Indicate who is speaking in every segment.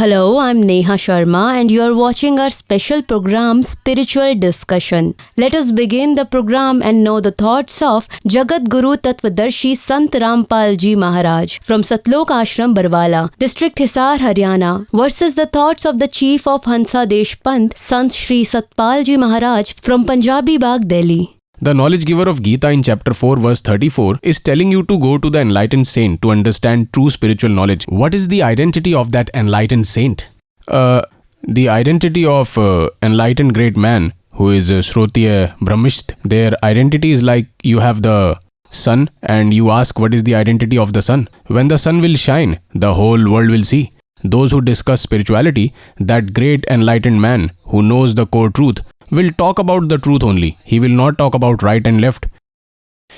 Speaker 1: Hello, I'm Neha Sharma and you are watching our special program Spiritual Discussion. Let us begin the program and know the thoughts of Jagat Guru Tattvadarshi Sant Rampal Ji Maharaj from SATLOK Ashram Barwala, District Hisar, Haryana versus the thoughts of the Chief of Hansa Desh Panth, Sant Shri Satpal Ji Maharaj from Punjabi Bagh, Delhi.
Speaker 2: The knowledge giver of Gita in chapter 4 verse 34 is telling you to go to the enlightened saint to understand true spiritual knowledge. What is the identity of that enlightened saint? The identity of enlightened great man who is Shrotiya Brahmisht, their identity is like you have the sun and you ask what is the identity of the sun. When the sun will shine, the whole world will see. Those who discuss spirituality, that great enlightened man who knows the core truth, will talk about the truth only. He will not talk about right and left.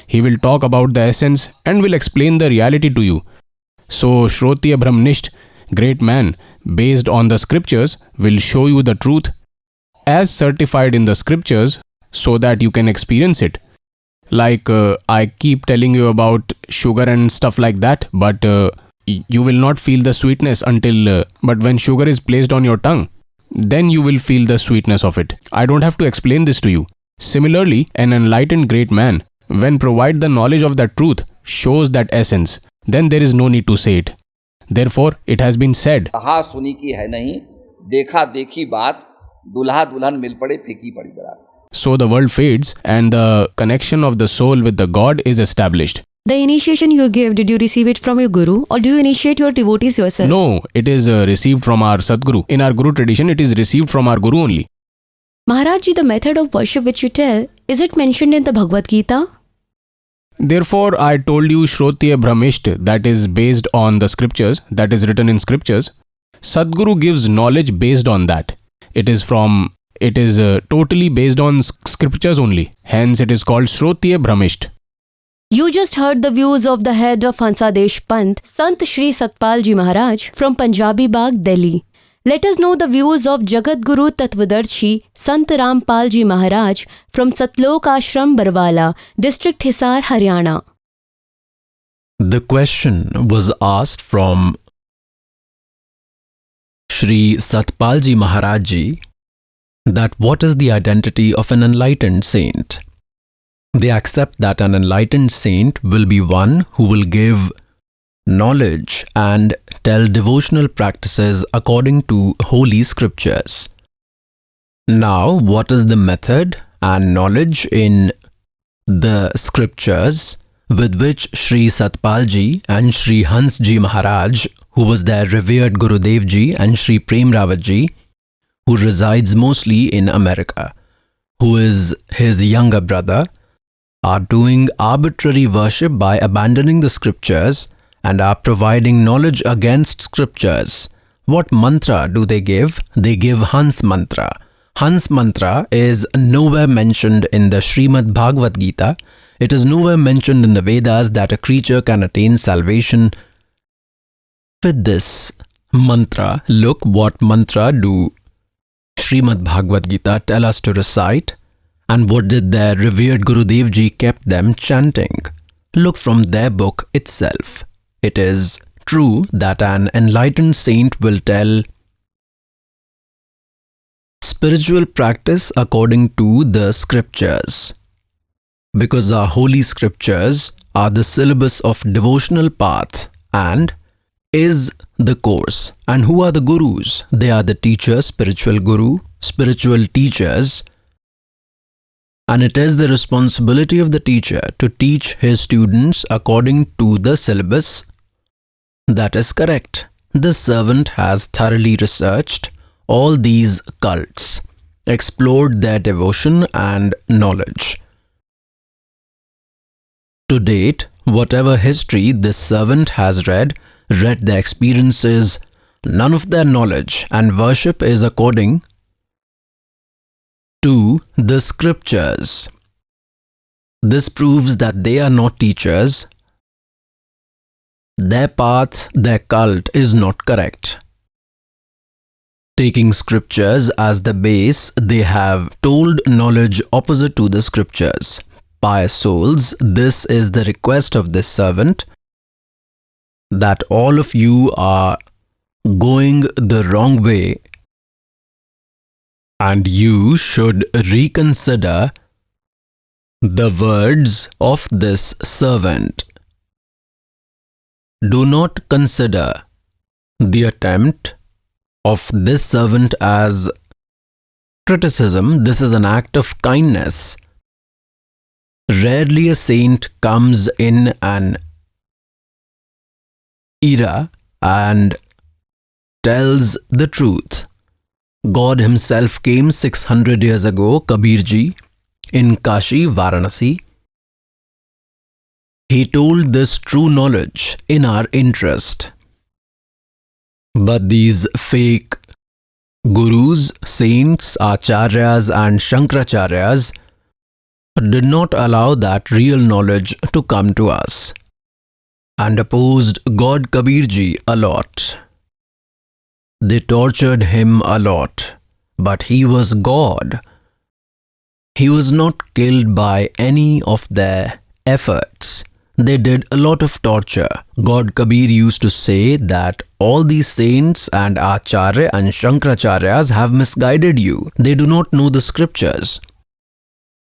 Speaker 2: He will talk about the essence and will explain the reality to you. So Shrotiya Brahmnisht, great man, based on the scriptures, will show you the truth as certified in the scriptures so that you can experience it. Like I keep telling you about sugar and stuff like that, but you will not feel the sweetness until, but when sugar is placed on your tongue, then you will feel the sweetness of it. I don't have to explain this to you. Similarly, an enlightened great man, when provide the knowledge of that truth, shows that essence, then there is no need to say it. Therefore, it has been said,
Speaker 3: कहा सुनी की है नहीं, देखा देखी बात, दुल्हा दुल्हन मिल पड़े फीकी पड़ी बरात.
Speaker 2: So the world fades and the connection of the soul with the God is established.
Speaker 1: The initiation you gave, did you receive it from your guru or do you initiate your devotees yourself?
Speaker 2: No, it is received from our Sadguru. In our Guru tradition, it is received from our Guru only.
Speaker 1: Maharaj Ji, the method of worship which you tell, is it mentioned in the Bhagavad Gita?
Speaker 2: Therefore, I told you Shrotiya Brahmisht, that is based on the scriptures, that is written in scriptures. Sadguru gives knowledge based on that. It is totally based on scriptures only. Hence, it is called Shrotiya Brahmisht.
Speaker 1: You just heard the views of the head of Hansa Desh Panth, Sant Shri Satpal Ji Maharaj from Punjabi Bagh, Delhi. Let us know the views of Jagat Guru Tattvadarshi Sant Rampal Ji Maharaj from Satlok Ashram Barwala, District Hisar, Haryana.
Speaker 4: The question was asked from Shri Satpal Ji Maharaj Ji that what is the identity of an enlightened saint? They accept that an enlightened saint will be one who will give knowledge and tell devotional practices according to holy scriptures. Now, what is the method and knowledge in the scriptures with which Shri Satpal Ji and Shri Hans Ji Maharaj, who was their revered Gurudev Ji, and Shri Prem Rawat Ji, who resides mostly in America, who is his younger brother, are doing arbitrary worship by abandoning the scriptures and are providing knowledge against scriptures. What mantra do they give? They give Hans mantra. Hans mantra is nowhere mentioned in the Srimad Bhagavad Gita. It is nowhere mentioned in the Vedas that a creature can attain salvation with this mantra. Look what mantra do Srimad Bhagavad Gita tell us to recite. And what did their revered Gurudev Ji kept them chanting? Look from their book itself. It is true that an enlightened saint will tell spiritual practice according to the scriptures. Because our holy scriptures are the syllabus of devotional path and is the course. And who are the gurus? They are the teachers, spiritual guru, spiritual teachers. And it is the responsibility of the teacher to teach his students according to the syllabus that is correct. This servant has thoroughly researched all these cults, explored their devotion and knowledge. To date, whatever history this servant has read their experiences, none of their knowledge and worship is according to the scriptures. This proves that they are not teachers. Their path, their cult is not correct. Taking scriptures as the base, they have told knowledge opposite to the scriptures. Pious souls, this is the request of this servant, that all of you are going the wrong way, and you should reconsider the words of this servant. Do not consider the attempt of this servant as criticism. This is an act of kindness. Rarely a saint comes in an era and tells the truth. God himself came 600 years ago, Kabir ji, in Kashi, Varanasi. He told this true knowledge in our interest. But these fake gurus, saints, acharyas and shankracharyas did not allow that real knowledge to come to us and opposed God Kabir ji a lot. They tortured him a lot, but he was God. He was not killed by any of their efforts. They did a lot of torture. God Kabir used to say that all these saints and acharya and shankracharyas have misguided you. They do not know the scriptures.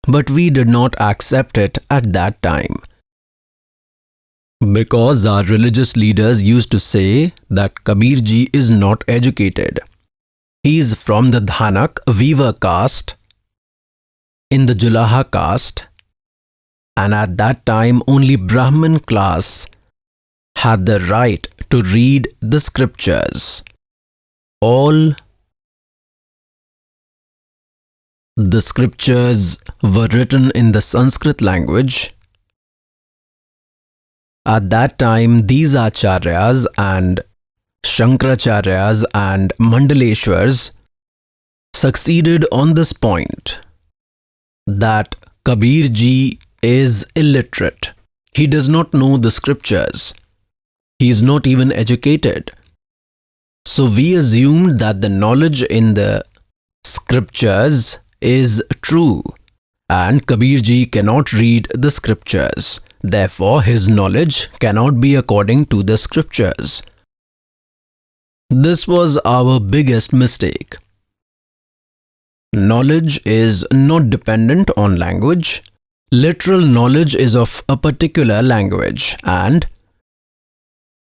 Speaker 4: But we did not accept it at that time, because our religious leaders used to say that Kabir ji is not educated. He is from the Dhanak weaver caste, in the Julaha caste, and at that time only Brahmin class had the right to read the scriptures. All the scriptures were written in the Sanskrit language. At that time, these acharyas and shankracharyas and mandaleshwars succeeded on this point, that Kabir ji is illiterate. He does not know the scriptures. He is not even educated. So we assumed that the knowledge in the scriptures is true, and Kabir ji cannot read the scriptures. Therefore, his knowledge cannot be according to the scriptures. This was our biggest mistake. Knowledge is not dependent on language. Literal knowledge is of a particular language, and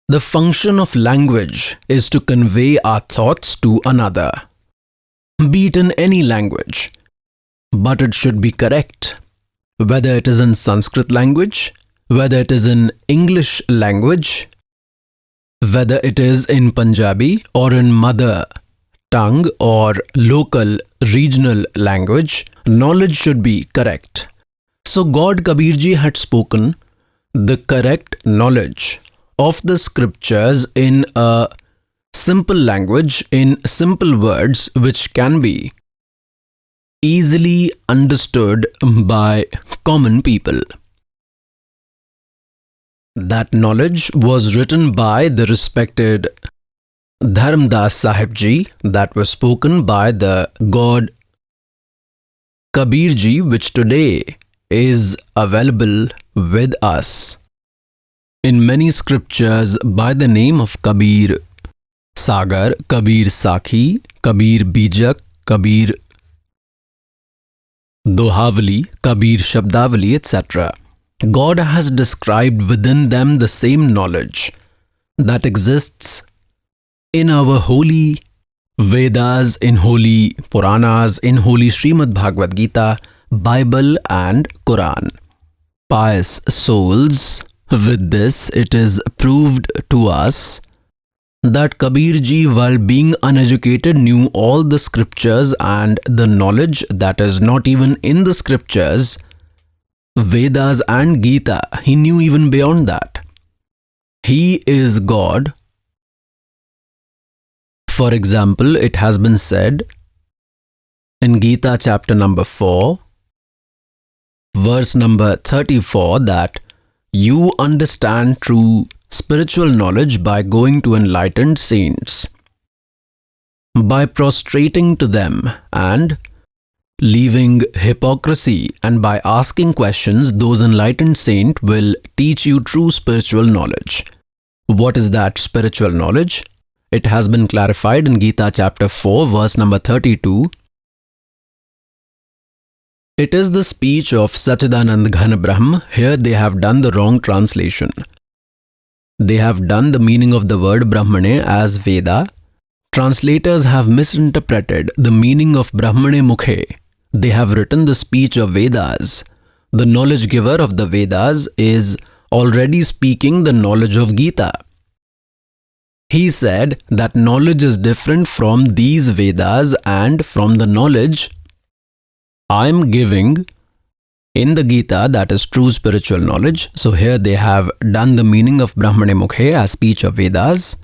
Speaker 4: the function of language is to convey our thoughts to another, be it in any language, but it should be correct. Whether it is in Sanskrit language, whether it is in English language, whether it is in Punjabi or in mother tongue or local regional language, knowledge should be correct. So God Kabir ji had spoken the correct knowledge of the scriptures in a simple language, in simple words which can be easily understood by common people. That knowledge was written by the respected Dharamdas Sahib ji, that was spoken by the God Kabir ji, which today is available with us in many scriptures by the name of Kabir Sagar, Kabir Sakhi, Kabir Bijak, Kabir Dohavali, Kabir Shabdavali, etc. God has described within them the same knowledge that exists in our holy Vedas, in holy Puranas, in holy Srimad Bhagavad Gita, Bible and Quran. Pious souls, with this it is proved to us that Kabir ji, while being uneducated, knew all the scriptures and the knowledge that is not even in the scriptures, Vedas and Gita. He knew even beyond that. He is God. For example, it has been said in Gita chapter number 4, verse number 34, that you understand true spiritual knowledge by going to enlightened saints, by prostrating to them and leaving hypocrisy, and by asking questions. Those enlightened saints will teach you true spiritual knowledge. What is that spiritual knowledge? It has been clarified in Gita chapter 4 verse number 32. It is the speech of Sachidanand Ghan Brahm. Here they have done the wrong translation. They have done the meaning of the word Brahmane as Veda. Translators have misinterpreted the meaning of Brahmane Mukhe. They have written the speech of Vedas. The knowledge giver of the Vedas is already speaking the knowledge of Gita. He said that knowledge is different from these Vedas and from the knowledge I am giving in the Gita, that is true spiritual knowledge. So here they have done the meaning of Brahmane Mukhe as speech of Vedas.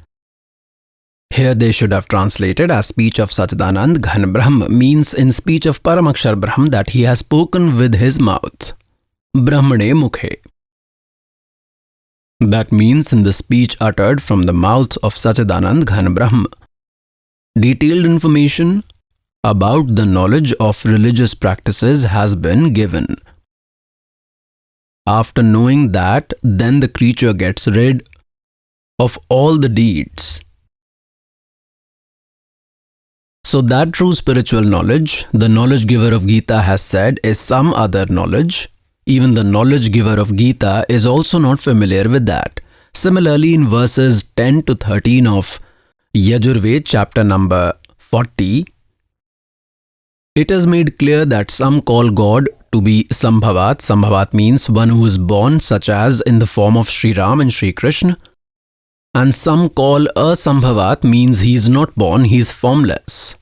Speaker 4: Here they should have translated as speech of Sachidanand Ghan Brahm, means in speech of Paramakshar Brahm that he has spoken with his mouth. Brahmane Mukhe. That means in the speech uttered from the mouth of Sachidanand Ghan Brahm. Detailed information about the knowledge of religious practices has been given. After knowing that, then the creature gets rid of all the deeds. So that true spiritual knowledge, the knowledge giver of Gita has said, is some other knowledge. Even the knowledge giver of Gita is also not familiar with that. Similarly, in verses 10 to 13 of Yajurved chapter number 40, it is made clear that some call God to be Sambhavat. Sambhavat means one who is born, such as in the form of Sri Ram and Sri Krishna. And some call Asambhavat means he is not born, he is formless.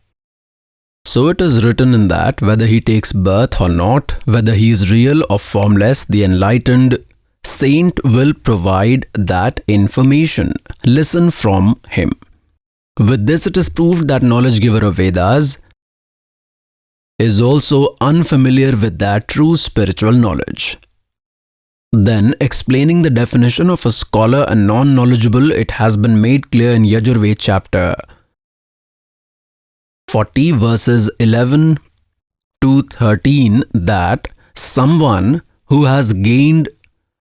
Speaker 4: So it is written in that whether he takes birth or not, whether he is real or formless, the enlightened saint will provide that information. Listen from him. With this it is proved that knowledge giver of Vedas is also unfamiliar with that true spiritual knowledge. Then, explaining the definition of a scholar and non-knowledgeable, it has been made clear in Yajurved chapter 40 verses 11 to 13 that someone who has gained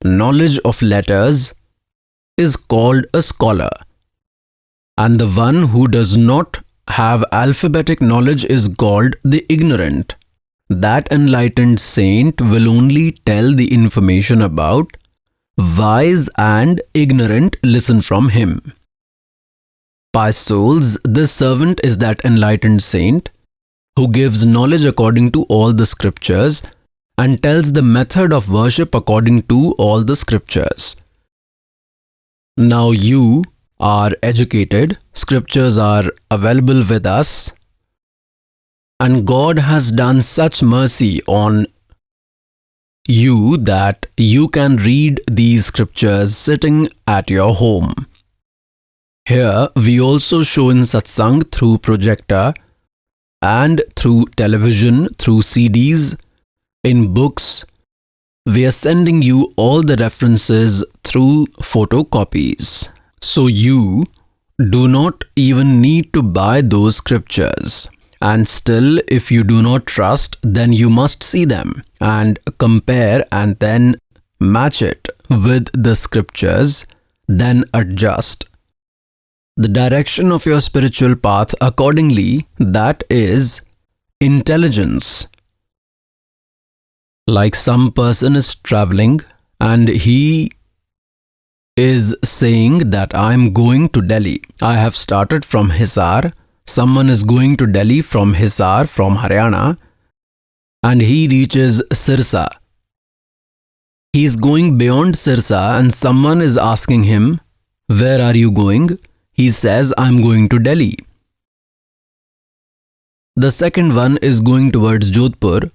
Speaker 4: knowledge of letters is called a scholar, and the one who does not have alphabetic knowledge is called the ignorant. That enlightened saint will only tell the information about wise and ignorant. Listen from him. Pious souls, this servant is that enlightened saint who gives knowledge according to all the scriptures and tells the method of worship according to all the scriptures. Now you are educated, scriptures are available with us, and God has done such mercy on you that you can read these scriptures sitting at your home. Here we also show in satsang through projector and through television, through CDs, in books. We are sending you all the references through photocopies. So you do not even need to buy those scriptures. And still, if you do not trust, then you must see them and compare and then match it with the scriptures, then adjust the direction of your spiritual path accordingly. That is intelligence. Like some person is traveling and he is saying that I am going to Delhi. I have started from Hisar. Someone is going to Delhi from Hisar, from Haryana, and he reaches Sirsa. He is going beyond Sirsa and someone is asking him, where are you going? He says, I am going to Delhi. The second one is going towards Jodhpur.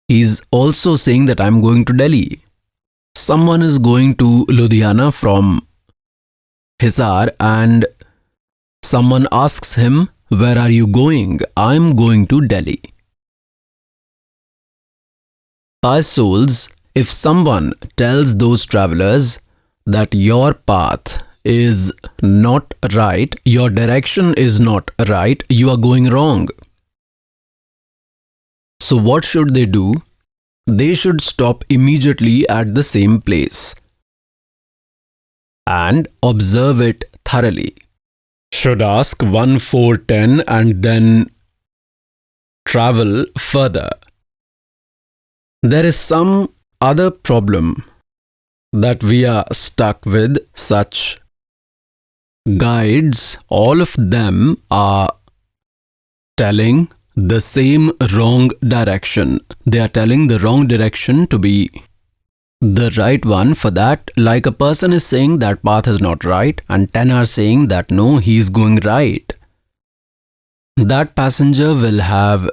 Speaker 4: He is also saying that I am going to Delhi. Someone is going to Ludhiana from Hisar and someone asks him, where are you going? I am going to Delhi. Pious souls, if someone tells those travelers that your path is not right, your direction is not right, you are going wrong. So what should they do? They should stop immediately at the same place and observe it thoroughly. should ask 1, 4, 10 and then travel further. There is some other problem that we are stuck with. Such guides, all of them are telling the same wrong direction. They are telling the wrong direction to be the right one. For that, like a person is saying that path is not right and 10 are saying that no, he is going right. That passenger will have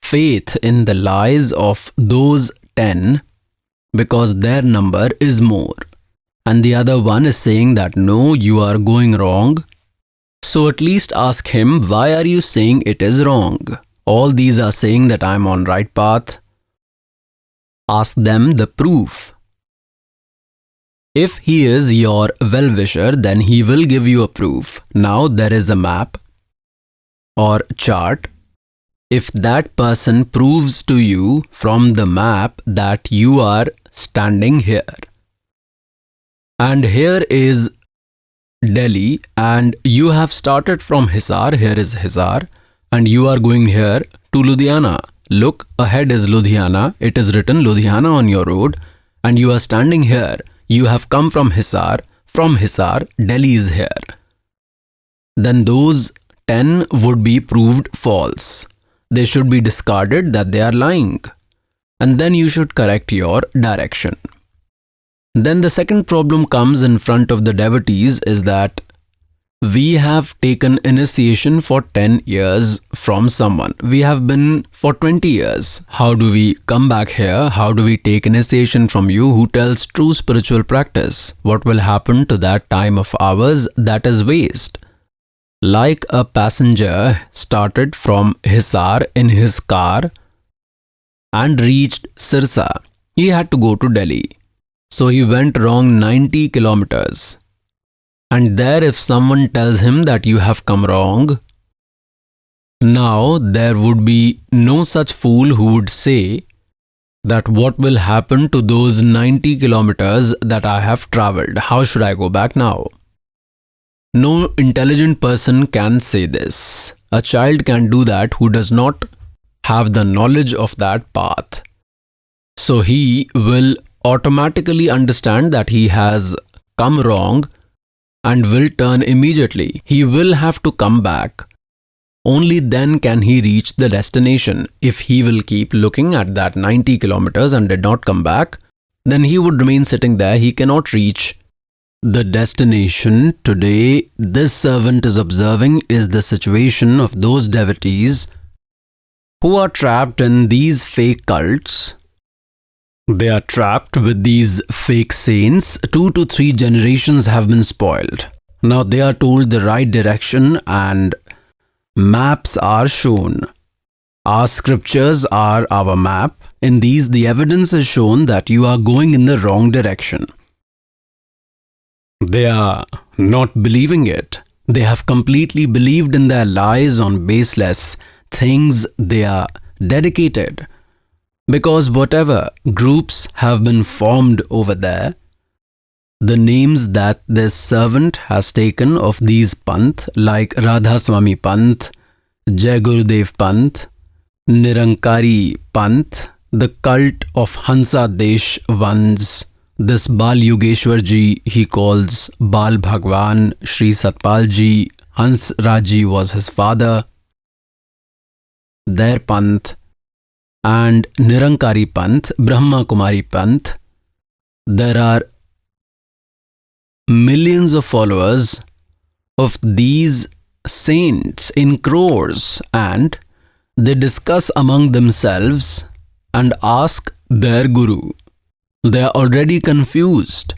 Speaker 4: faith in the lies of those 10 because their number is more. And the other one is saying that no, you are going wrong. So at least ask him, why are you saying it is wrong? All these are saying that I am on right path. Ask them the proof. If he is your well-wisher, then he will give you a proof. Now there is a map or chart. If that person proves to you from the map that you are standing here, and here is Delhi, and you have started from Hisar, here is Hisar, and you are going here to Ludhiana. Look, ahead is Ludhiana, it is written Ludhiana on your road, and you are standing here. You have come from Hisar, Delhi is here. Then those 10 would be proved false. They should be discarded that they are lying. And then you should correct your direction. Then the second problem comes in front of the devotees is that we have taken initiation for 10 years from someone. We have been for 20 years. How do we come back here? How do we take initiation from you who tells true spiritual practice? What will happen to that time of ours? That is waste. Like a passenger started from Hisar in his car and reached Sirsa. He had to go to Delhi. So he went wrong 90 kilometers. And there if someone tells him that you have come wrong, now there would be no such fool who would say that what will happen to those 90 kilometers that I have travelled? How should I go back now? No intelligent person can say this. A child can do that who does not have the knowledge of that path. So he will automatically understand that he has come wrong and will turn immediately. He will have to come back. Only then can he reach the destination. If he will keep looking at that 90 kilometers and did not come back, then he would remain sitting there. He cannot reach the destination. Today, this servant is observing is the situation of those devotees who are trapped in these fake cults. They are trapped with these fake saints. 2 to 3 generations have been spoiled. Now they are told the right direction and maps are shown. Our scriptures are our map. In these, the evidence is shown that you are going in the wrong direction. They are not believing it. They have completely believed in their lies on baseless things. They are dedicated. Because whatever groups have been formed over there, the names that this servant has taken of these panth like Radha Swami Panth, Jai Gurudev Panth, Nirankari Panth, the cult of Hansa Desh ones, this Bal Yogeshwar ji he calls Bal Bhagwan, Shri Satpal ji, Hans Raji was his father, their Panth, and Nirankari Panth, Brahma Kumari Panth. There are millions of followers of these saints in crores, and they discuss among themselves and ask their guru. They are already confused,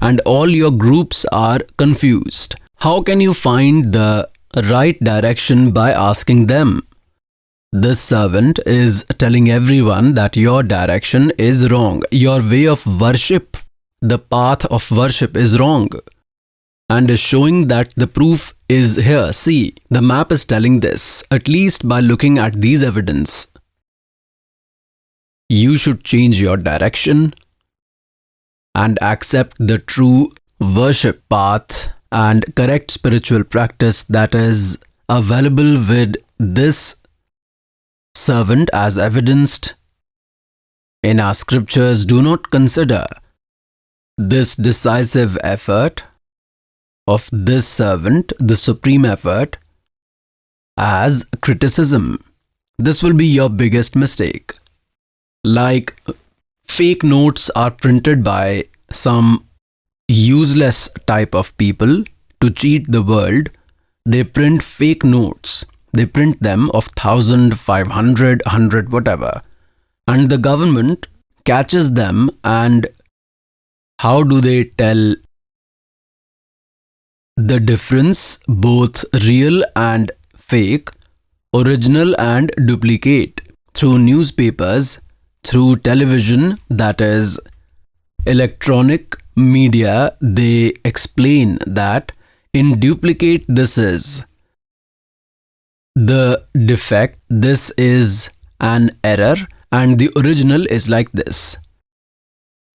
Speaker 4: and all your groups are confused. How can you find the right direction by asking them? This servant is telling everyone that your direction is wrong. Your way of worship, the path of worship is wrong. And is showing that the proof is here. See, the map is telling this. At least by looking at these evidence, you should change your direction and accept the true worship path and correct spiritual practice that is available with this servant as evidenced in our scriptures do not consider this decisive effort of this servant, the supreme effort, as criticism. This will be your biggest mistake. Like fake notes are printed by some useless type of people to cheat the world. They print fake notes. They print them of 1,000, 500, 100, whatever. And the government catches them, and how do they tell the difference, both real and fake, original and duplicate? Through newspapers, through television, that is electronic media, they explain that in duplicate this is the defect, this is an error, and the original is like this.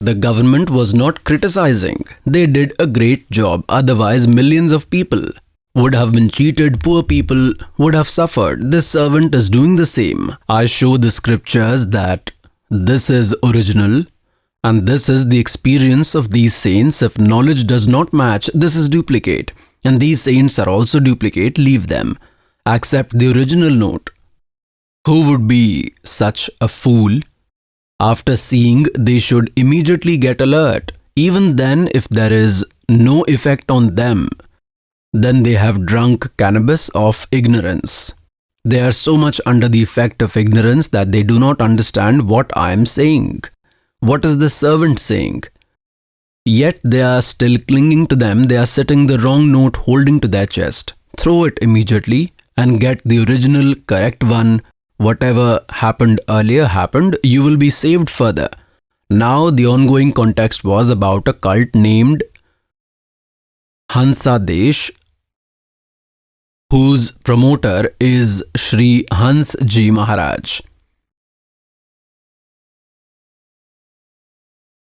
Speaker 4: The government was not criticizing. They did a great job. Otherwise, millions of people would have been cheated. Poor people would have suffered. This servant is doing the same. I show the scriptures that this is original and this is the experience of these saints. If knowledge does not match, this is duplicate. And these saints are also duplicate. Leave them. Accept the original note. Who would be such a fool? After seeing, they should immediately get alert. Even then, if there is no effect on them, then they have drunk cannabis of ignorance. They are so much under the effect of ignorance that they do not understand what I am saying. What is the servant saying? Yet they are still clinging to them. They are setting the wrong note holding to their chest. Throw it immediately and get the original correct one. Whatever happened earlier happened, you will be saved further. Now the ongoing context was about a cult named Hansadesh, whose promoter is Shri Hans Ji Maharaj.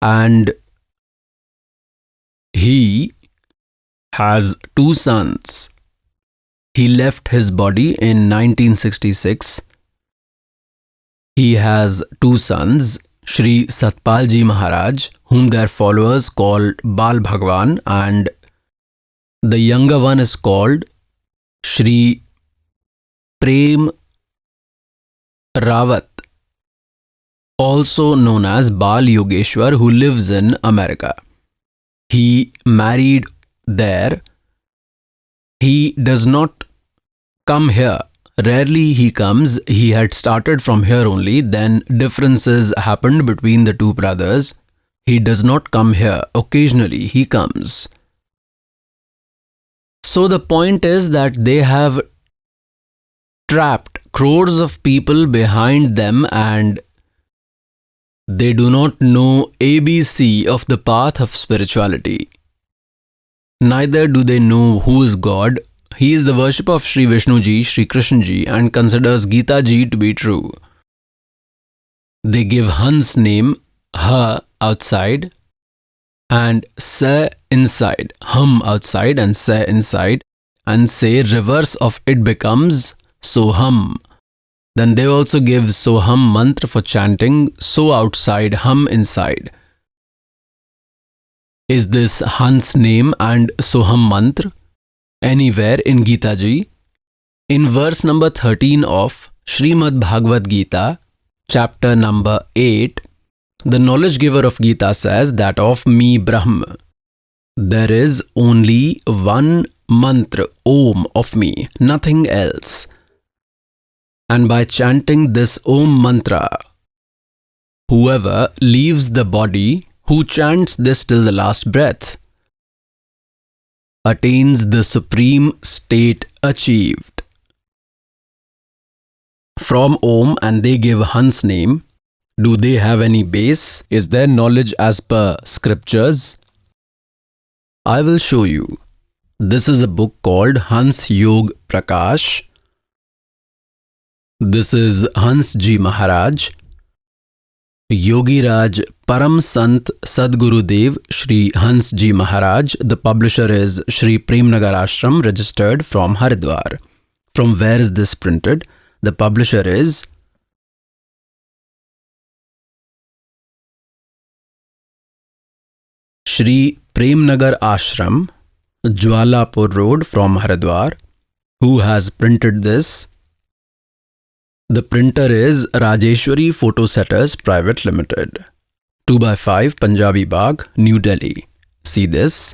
Speaker 4: And he has two sons. He left his body in 1966. He has two sons, Shri Satpal Ji Maharaj, whom their followers call Bal Bhagwan, and the younger one is called Shri Prem Rawat, also known as Bal Yogeshwar, who lives in America. He married there. He does not come here. Rarely he comes. He had started from here only. Then differences happened between the two brothers. He does not come here. Occasionally he comes. So the point is that they have trapped crores of people behind them, and they do not know ABC of the path of spirituality. Neither do they know who is God. He is the worshipper of Sri Vishnu Ji, Sri Krishna Ji, and considers Gita Ji to be true. They give Hans name, Ha, outside, and Sa inside, Hum outside and Sa inside, and say reverse of it becomes Soham. Then they also give Soham mantra for chanting, So outside, Hum inside. Is this Hans name and Soham mantra anywhere in Gita Ji? In verse number 13 of Srimad Bhagavad Gita, chapter number 8, the knowledge giver of Gita says that of me Brahma, there is only one mantra, Om, of me, nothing else. And by chanting this Om mantra, whoever leaves the body, who chants this till the last breath, attains the supreme state achieved. From Om, and they give Hans name. Do they have any base? Is their knowledge as per scriptures? I will show you. This is a book called Hans Yog Prakash. This is Hans Ji Maharaj. Yogi Raj Param Sant Sadguru Dev Shri Hans Ji Maharaj. The publisher is Shri Premnagar Ashram, registered from Haridwar. From where is this printed? The publisher is Shri Premnagar Ashram, Jwalapur Road from Haridwar. Who has printed this? The printer is Rajeshwari Photosetters Private Limited, 2x5 Punjabi Bagh, New Delhi. See this?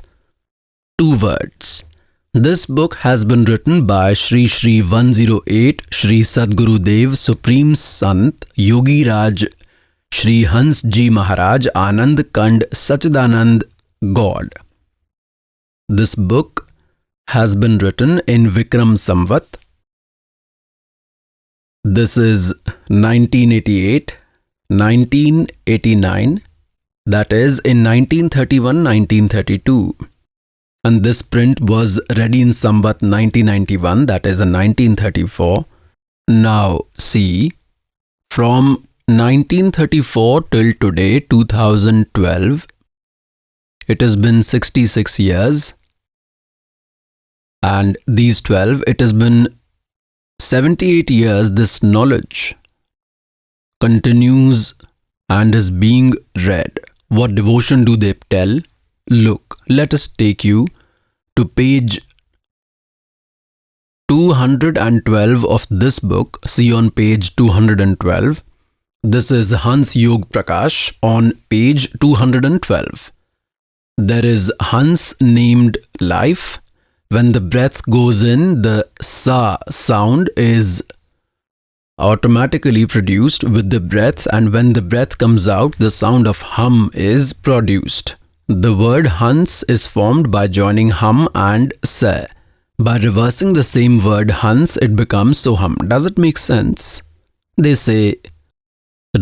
Speaker 4: 2 words. This book has been written by Shri Shri 108 Shri Sadguru Dev Supreme Sant Yogi Raj Shri Hans Ji Maharaj Anand Kand Sachidanand God. This book has been written in Vikram Samvat. This is 1988, 1989, that is in 1931-1932. And this print was ready in Samvat 1991, that is in 1934. Now see, from 1934 till today, 2012, it has been 66 years. And these 12, it has been 78 years this knowledge continues and is being read. What devotion do they tell? Look, let us take you to page 212 of this book. See on page 212. This is Hans Yog Prakash on page 212. There is Hans named life. When the breath goes in, the sa sound is automatically produced with the breath, and when the breath comes out, the sound of hum is produced. The word Hans is formed by joining hum and sa. By reversing the same word Hans, it becomes Soham. Does it make sense? They say,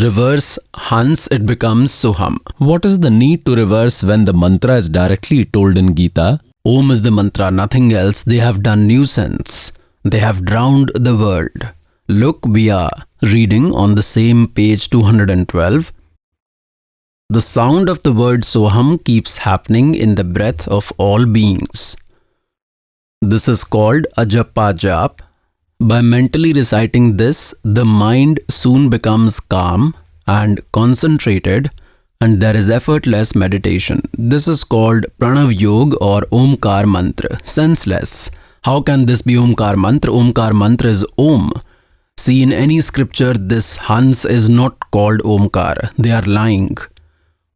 Speaker 4: reverse Hans, it becomes Soham.
Speaker 5: What is the need to reverse when the mantra is directly told in Gita?
Speaker 4: Om is the mantra, nothing else. They have done nuisance. They have drowned the world. Look, we are reading on the same page 212. The sound of the word Soham keeps happening in the breath of all beings. This is called Ajapa Jap. By mentally reciting this, the mind soon becomes calm and concentrated, and there is effortless meditation. This is called Pranav Yoga or Omkar Mantra. Senseless. How can this be Omkar Mantra? Omkar Mantra is Om. See, in any scripture, this Hans is not called Omkar. They are lying.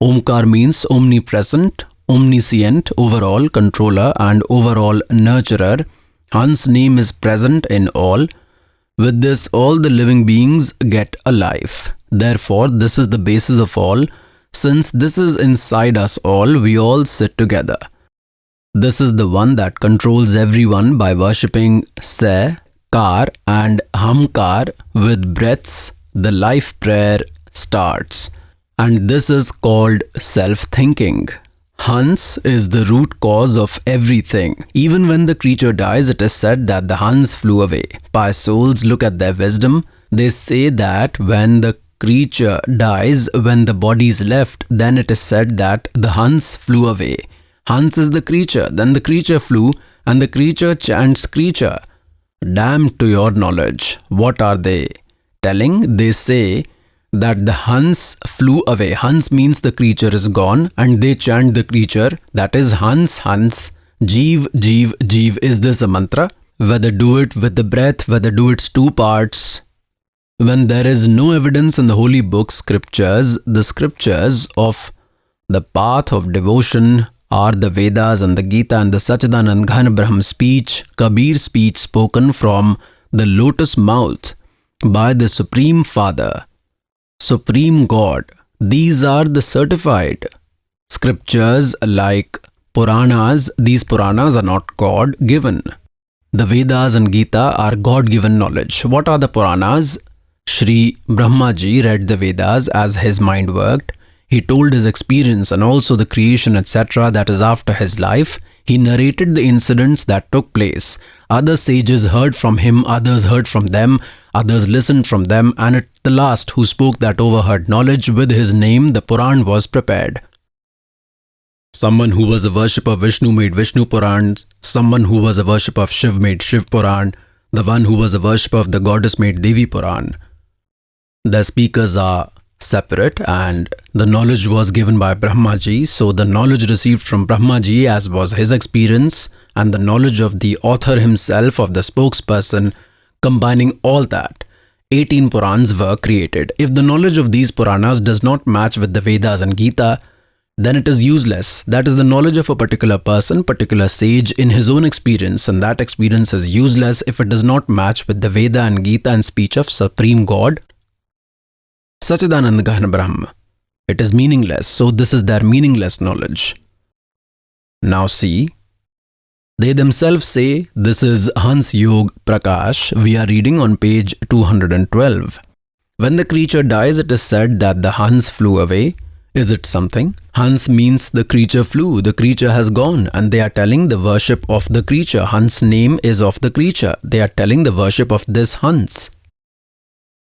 Speaker 4: Omkar means omnipresent, omniscient, overall controller and overall nurturer. Hans' name is present in all. With this, all the living beings get a life. Therefore, this is the basis of all. Since this is inside us all, we all sit together. This is the one that controls everyone by worshipping Se, Kar and Hamkar with breaths. The life prayer starts. And this is called self-thinking. Hans is the root cause of everything. Even when the creature dies, it is said that the Hans flew away. Pious souls, look at their wisdom. They say that when the creature dies, when the body is left, then it is said that the Hans flew away. Hans is the creature, then the creature flew, and the creature chants creature. Damn to your knowledge. What are they telling? They say that the Hans flew away. Hans means the creature is gone, and they chant the creature, that is Hans, Hans. Jeev, Jeev, Jeev. Is this a mantra? Whether do it with the breath, whether do its 2 parts. When there is no evidence in the holy books, scriptures, the scriptures of the path of devotion are the Vedas and the Gita and the Sachidanand Ghan Brahm speech, Kabir speech spoken from the lotus mouth by the Supreme Father, Supreme God. These are the certified scriptures like Puranas. These Puranas are not God given. The Vedas and Gita are God given knowledge. What are the Puranas? Shri Brahmaji read the Vedas as his mind worked. He told his experience and also the creation, etc. that is after his life. He narrated the incidents that took place. Other sages heard from him, others heard from them, others listened from them, and it the last who spoke that overheard knowledge with his name, the Puran was prepared. Someone who was a worshipper of Vishnu made Vishnu Purans. Someone who was a worshipper of Shiv made Shiv Puran. The one who was a worshipper of the goddess made Devi Puran. The speakers are separate and the knowledge was given by Brahmaji. So the knowledge received from Brahmaji, as was his experience, and the knowledge of the author himself, of the spokesperson, combining all that, 18 Purans were created. If the knowledge of these Puranas does not match with the Vedas and Gita, then it is useless. That is the knowledge of a particular person, particular sage in his own experience, and that experience is useless if it does not match with the Veda and Gita and speech of Supreme God, Sachidanand Gahana Brahma. It is meaningless, so this is their meaningless knowledge. Now see, they themselves say this is Hans Yog Prakash. We are reading on page 212. When the creature dies, it is said that the Hans flew away. Is it something? Hans means the creature flew, the creature has gone, and they are telling the worship of the creature. Hans' name is of the creature. They are telling the worship of this Hans.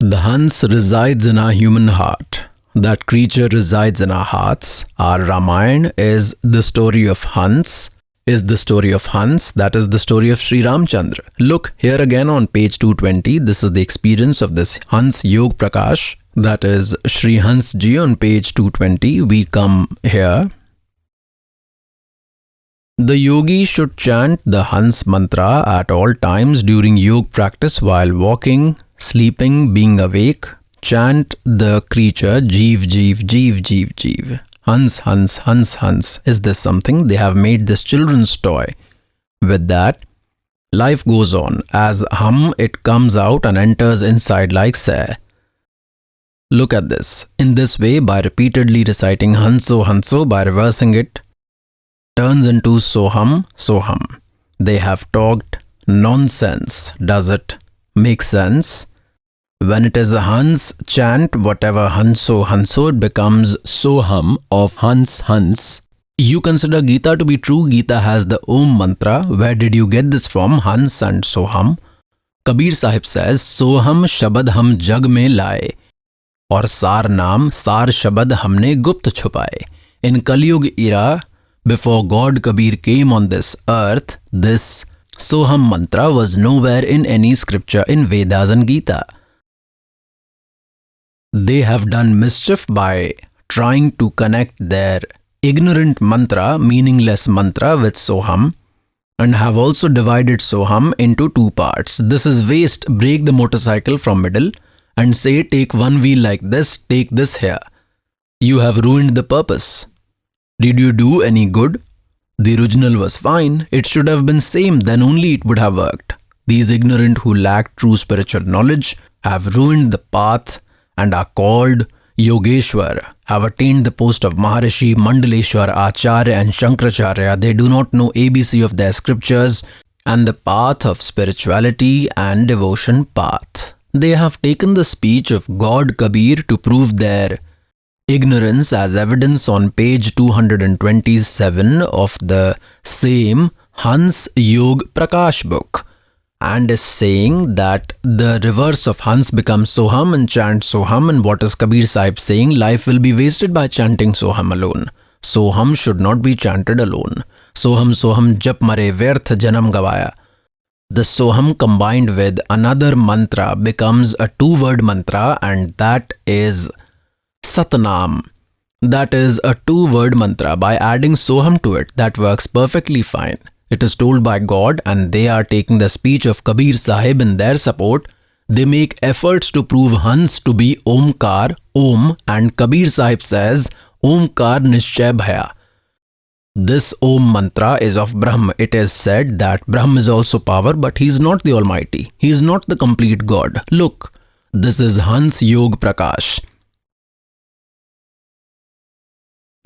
Speaker 4: The Hans resides in our human heart. That creature resides in our hearts. Our Ramayana is the story of Hans. That is the story of Sri Ramchandra. Look here again on page 220. This is the experience of this Hans Yog Prakash. That is Sri Hans Ji on page 220. We come here. The yogi should chant the Hans mantra at all times during yoga practice, while walking, sleeping, being awake. Chant the creature Jeev, Jeev, Jeev, Jeev, Jeev. Hans, Hans, Hans, Hans. Is this something? They have made this children's toy. With that, life goes on. As hum, it comes out and enters inside like say. Look at this. In this way, by repeatedly reciting Hanso, Hanso, by reversing it, turns into Soham, Soham. They have talked nonsense. Does it make sense? When it is a Hans chant, whatever Hanso, Hanso, it becomes
Speaker 5: Soham of Hans, Hans.
Speaker 4: You consider Gita to be true. Gita has the Om mantra. Where did you get this from? Hans and Soham. Kabir Sahib says, Soham Shabad Hum Jag mein laye. और सार नाम सार शब्द हमने गुप्त छुपाए. In Kaliyug era, before God Kabir came on this earth, this Soham mantra was nowhere in any scripture in Vedas and Gita. They have done mischief by trying to connect their ignorant mantra, meaningless mantra, with Soham, and have also divided Soham into two parts. This is waste. Break the motorcycle from middle and say, take one wheel like this, take this here. You have ruined the purpose. Did you do any good? The original was fine. It should have been same, then only it would have worked. These ignorant who lack true spiritual knowledge have ruined the path and are called Yogeshwar, have attained the post of Maharishi, Mandaleshwar, Acharya and Shankaracharya. They do not know ABC of their scriptures and the path of spirituality and devotion path. They have taken the speech of God Kabir to prove their ignorance as evidence on page 227 of the same Hans Yog Prakash book, and is saying that the reverse of Hans becomes Soham and chant Soham. And what is Kabir Sahib saying? Life will be wasted by chanting Soham alone. Soham should not be chanted alone. Soham Soham jap mare vyarth janam gavaya. The Soham combined with another mantra becomes a two-word mantra, and that is Satnam. That is a two-word mantra. By adding Soham to it, that works perfectly fine. It is told by God, and they are taking the speech of Kabir Sahib in their support. They make efforts to prove Hans to be Omkar, Om, and Kabir Sahib says, Omkar Nishchay Bhaya. This Om mantra is of Brahm. It is said that Brahm is also power, but he is not the Almighty. He is not the complete God. Look, this is Hans Yog Prakash.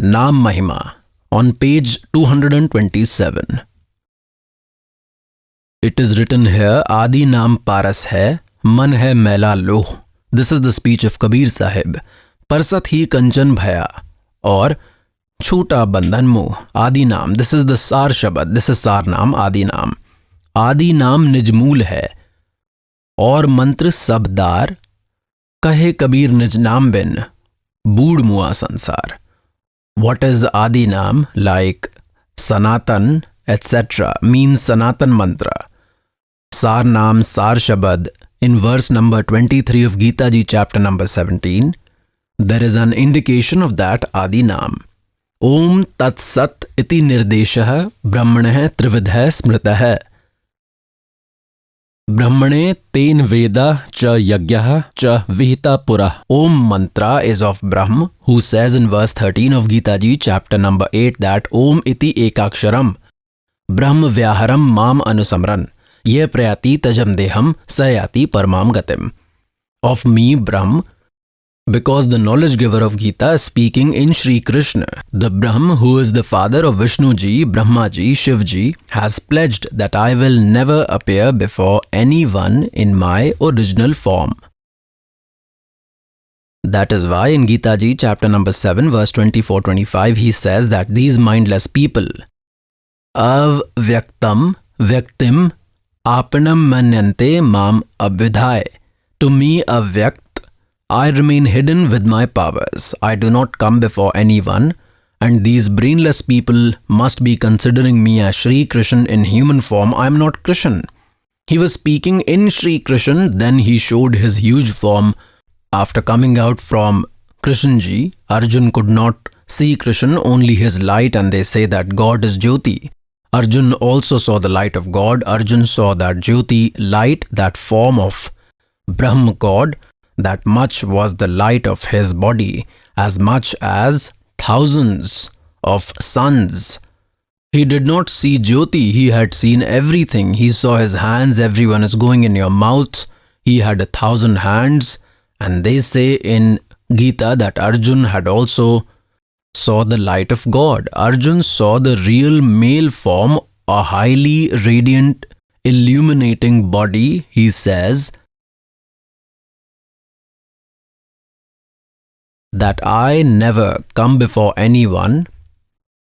Speaker 4: Naam Mahima on page 227. It is written here, Adi Naam Paras hai, Man hai Mela Loh. This is the speech of Kabir Sahib. Parsat hi Kanchan Bhaya. Or Chhota Bandhan Moh, Adi Naam. This is the Sar Shabad. This is Sar Naam, Adi Naam. Adi Naam Nijmool hai. Or Mantra Sabdar कहे कबीर निज नाम बिन बूढ़ मुआ संसार. What is Adi Naam, like Sanatan, etc., means Sanatan Mantra. Sar Naam Sar Shabad, in verse number 23 of Gita Ji, chapter number 17, there is an indication of that Adi Naam. Om Tat Sat iti nirdeshah brahmanah trividha smritah. Brahmane ten veda cha yagyah cha vihita purah. Om mantra is of Brahm, who says in verse 13 of Gita Ji, chapter number 8, that Om iti ekaksharam Brahm vyaharam mam anusamran ye prayati tajam deham sayati paramam gatim. Of me, Brahm, because the knowledge giver of Gita is speaking in Shri Krishna. The Brahm, who is the father of Vishnu Ji, Brahma Ji, Shiv Ji, has pledged that I will never appear before anyone in my original form. That is why in Gita Ji, chapter number 7, verse 24-25, he says that these mindless people, avyaktam vyaktim apanam manyante mam abvidhai. To me, avyakt, I remain hidden with my powers. I do not come before anyone, and these brainless people must be considering me as Shri Krishna in human form. I am not Krishna. He was speaking in Shri Krishna, then he showed his huge form. After coming out from Krishna Ji, Arjun could not see Krishna, only his light, and they say that God is Jyoti. Arjun also saw the light of God. Arjun saw that Jyoti light, that form of Brahm God. That much was the light of his body, as much as thousands of suns. He did not see Jyoti, he had seen everything. He saw his hands, everyone is going in your mouth. He had 1,000 hands, and they say in Gita that Arjun had also saw the light of God. Arjun saw the real male form, a highly radiant, illuminating body. He says that I never come before anyone,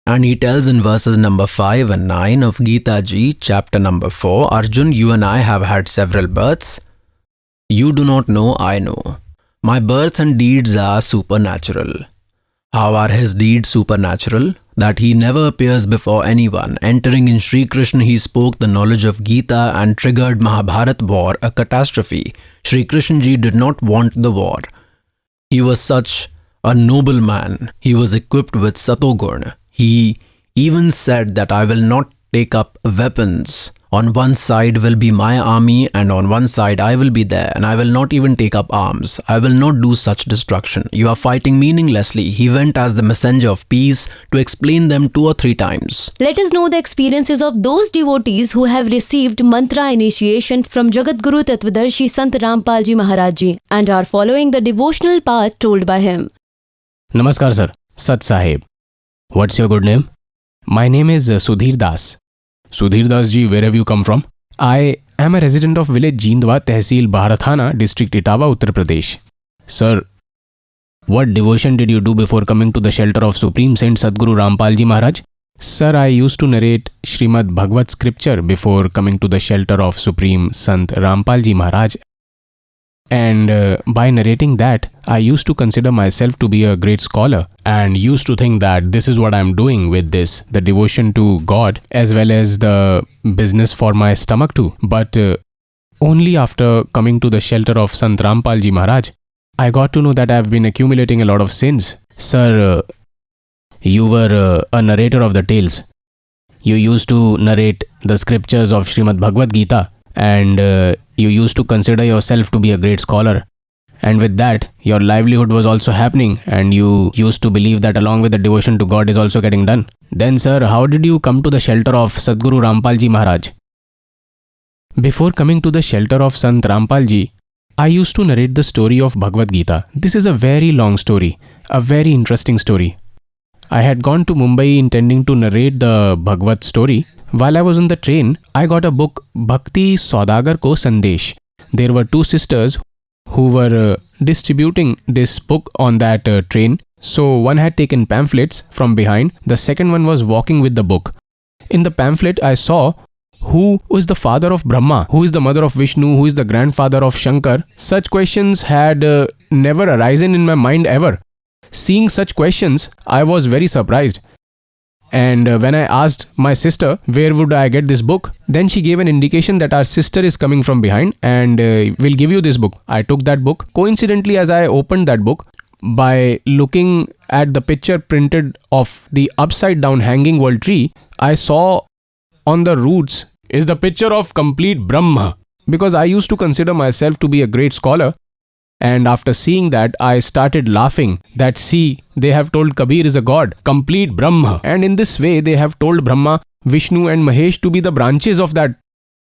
Speaker 4: and he tells in verses number 5 and 9 of Gita Ji, chapter number 4, Arjun, you and I have had several births. You do not know, I know. My birth and deeds are supernatural. How are his deeds supernatural? That he never appears before anyone. Entering in Shri Krishna, he spoke the knowledge of Gita and triggered Mahabharat war, a catastrophe. Shri Krishna Ji did not want the war. He was such a noble man. He was equipped with Satoguna. He even said that I will not take up weapons. On one side will be my army, and on one side I will be there, and I will not even take up arms. I will not do such destruction. You are fighting meaninglessly. He went as the messenger of peace to explain them 2 or 3 times.
Speaker 1: Let us know the experiences of those devotees who have received mantra initiation from Jagat Guru Tattvadarshi Sant Rampal Ji Maharaj Ji and are following the devotional path told by him.
Speaker 2: Namaskar sir, Sat Sahib. What's your good name? My name is Sudhir Das. Sudhir Das ji, where have you come from? I am a resident of village Jindwa, Tehsil Bharathana, district Etawah, Uttar Pradesh. Sir, what devotion did you do before coming to the shelter of Supreme Saint Sadguru Rampal Ji Maharaj? Sir, I used to narrate Srimad Bhagavad scripture before coming to the shelter of Supreme Sant Rampal Ji Maharaj. And by narrating that, I used to consider myself to be a great scholar and used to think that this is what I'm doing with this, the devotion to God as well as the business for my stomach too. But only after coming to the shelter of Sant Rampal Ji Maharaj, I got to know that I've been accumulating a lot of sins. Sir, you were a narrator of the tales. You used to narrate the scriptures of Srimad Bhagavad Gita, and you used to consider yourself to be a great scholar, and with that your livelihood was also happening, and you used to believe that along with the devotion to God is also getting done. Then sir, how did you come to the shelter of Sadguru Rampal Ji Maharaj? Before coming to the shelter of Sant Rampal Ji, I used to narrate the story of Bhagavad Gita. This is a very long story, a very interesting story. I had gone to Mumbai intending to narrate the Bhagavad story. While I was on the train, I got a book, Bhakti Saudagar Ko Sandesh. There were 2 sisters who were distributing this book on that train. So one had taken pamphlets from behind, the second one was walking with the book. In the pamphlet, I saw Who is the father of Brahma? Who is the mother of Vishnu? Who is the grandfather of Shankar? Such questions had never arisen in my mind ever. Seeing such questions, I was very surprised. And when I asked my sister where would I get this book, then she gave an indication that our sister is coming from behind and will give you this book. I took that book. Coincidentally, as I opened that book, by looking at the picture printed of the upside down hanging world tree, I saw on the roots is the picture of complete Brahma. Because I used to consider myself to be a great scholar, and after seeing that, I started laughing that see, they have told Kabir is a god, complete Brahma. And in this way, they have told Brahma, Vishnu and Mahesh to be the branches of that.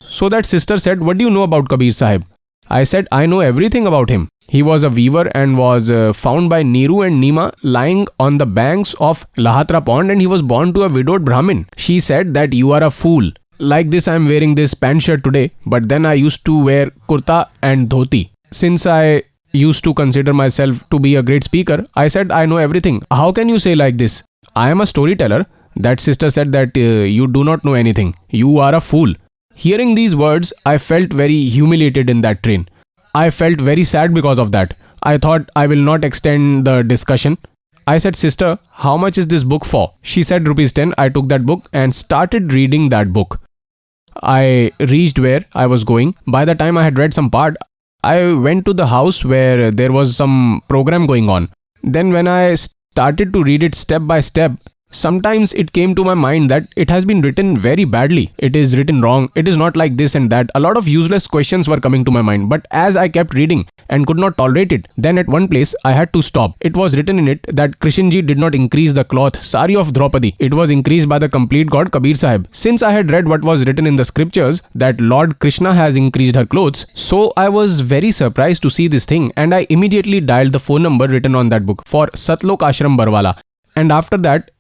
Speaker 2: So that sister said, what do you know about Kabir Sahib? I said, I know everything about him. He was a weaver and was found by Neeru and Nima lying on the banks of Lahatra pond, and he was born to a widowed Brahmin. She said that you are a fool. Like this, I am wearing this pant shirt today, but then I used to wear kurta and dhoti. Since I used to consider myself to be a great speaker, I said, I know everything. How can you say like this? I am a storyteller. That sister said that you do not know anything. You are a fool. Hearing these words, I felt very humiliated in that train. I felt very sad because of that. I thought I will not extend the discussion. I said, sister, how much is this book for? She said ₹10. I took that book and started reading that book. I reached where I was going. By the time I had read some part, I went to the house where there was some program going on. Then when I started to read it step by step, sometimes it came to my mind that it has been written very badly. It is written wrong. It is not like this and that. A lot of useless questions were coming to my mind. But as I kept reading and could not tolerate it, then at one place I had to stop. It was written in it that Krishnji did not increase the cloth sari of Draupadi. It was increased by the complete god Kabir Sahib. Since I had read what was written in the scriptures that Lord Krishna has increased her clothes, so I was very surprised to see this thing, and I immediately dialed the phone number written on that book for SATLOK ASHRAM Barwala. And after that,